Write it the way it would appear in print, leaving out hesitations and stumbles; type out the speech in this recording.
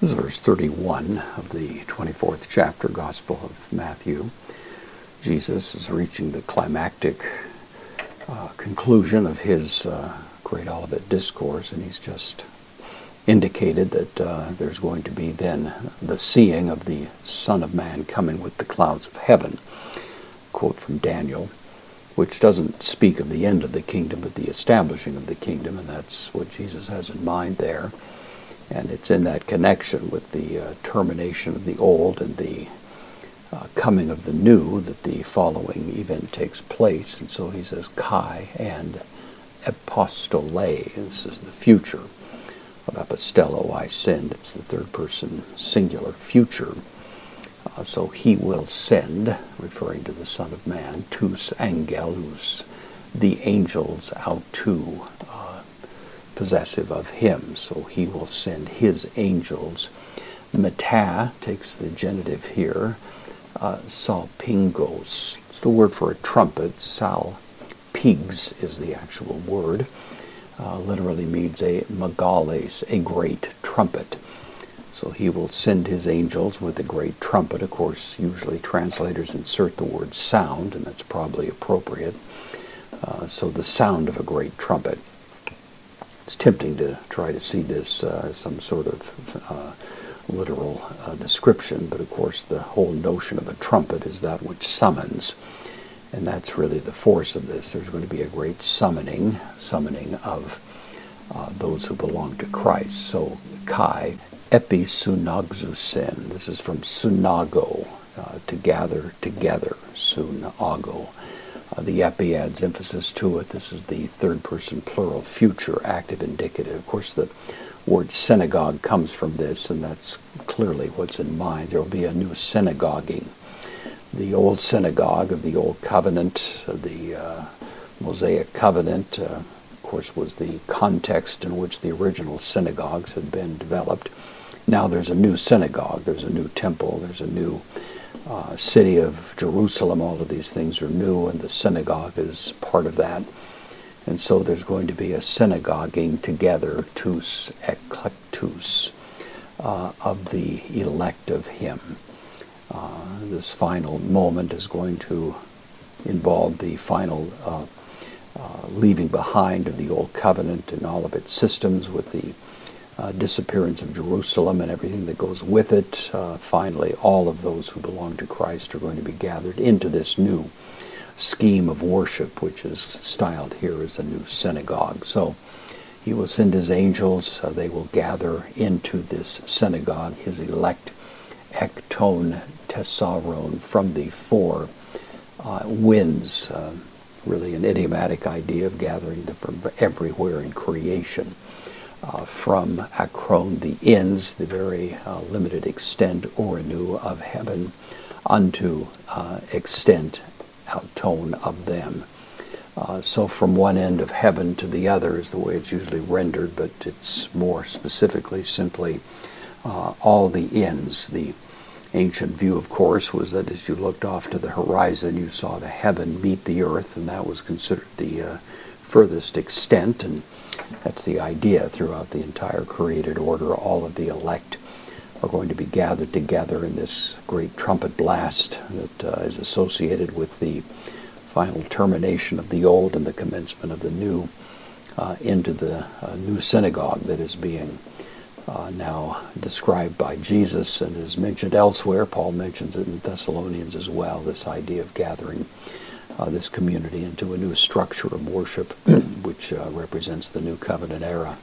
This is verse 31 of the 24th chapter, Gospel of Matthew. Jesus is reaching the climactic conclusion of his Great Olivet Discourse, and he's just indicated that there's going to be then the seeing of the Son of Man coming with the clouds of heaven. Quote from Daniel, which doesn't speak of the end of the kingdom, but the establishing of the kingdom, and that's what Jesus has in mind there. And it's in that connection with the termination of the old and the coming of the new that the following event takes place. And so he says, Kai and apostole. This is the future. Of apostello, I send. It's the third person singular future. So he will send, referring to the Son of Man, tous angelus, the angels out to possessive of him. So he will send his angels. Meta takes the genitive here. Salpingos. It's the word for a trumpet. Salpigs is the actual word. Literally means a megales, a great trumpet. So he will send his angels with a great trumpet. Of course, usually translators insert the word sound, and that's probably appropriate. So the sound of a great trumpet. It's tempting to try to see this as some sort of literal description, but of course the whole notion of a trumpet is that which summons, and that's really the force of this. There's going to be a great summoning of those who belong to Christ. So Kai episunagzusen. This is from sunago, to gather together, sunago. The epi adds emphasis to it. This is the third person plural future active indicative. Of course, the word synagogue comes from this, and that's clearly what's in mind. There will be a new synagoguing. The old synagogue of the Old Covenant, the Mosaic Covenant, of course, was the context in which the original synagogues had been developed. Now there's a new synagogue, there's a new temple, there's a new city of Jerusalem. All of these things are new, and the synagogue is part of that. And so there's going to be a synagoguing together, tous eklektus, of the elect of him. This final moment is going to involve the final leaving behind of the Old Covenant and all of its systems, with the disappearance of Jerusalem and everything that goes with it. Finally, all of those who belong to Christ are going to be gathered into this new scheme of worship, which is styled here as a new synagogue. So he will send his angels. They will gather into this synagogue, his elect, ekton tessaron, from the four winds, really an idiomatic idea of gathering them from everywhere in creation. From akron, the ends, the very limited extent, orinu, of heaven, unto extent, outtone, of them. So from one end of heaven to the other is the way it's usually rendered, but it's more specifically simply all the ends. The ancient view, of course, was that as you looked off to the horizon, you saw the heaven meet the earth, and that was considered the furthest extent, and that's the idea throughout the entire created order. All of the elect are going to be gathered together in this great trumpet blast that is associated with the final termination of the old and the commencement of the new, into the new synagogue that is being now described by Jesus and is mentioned elsewhere. Paul mentions it in Thessalonians as well, this idea of gathering this community into a new structure of worship which represents the new covenant era.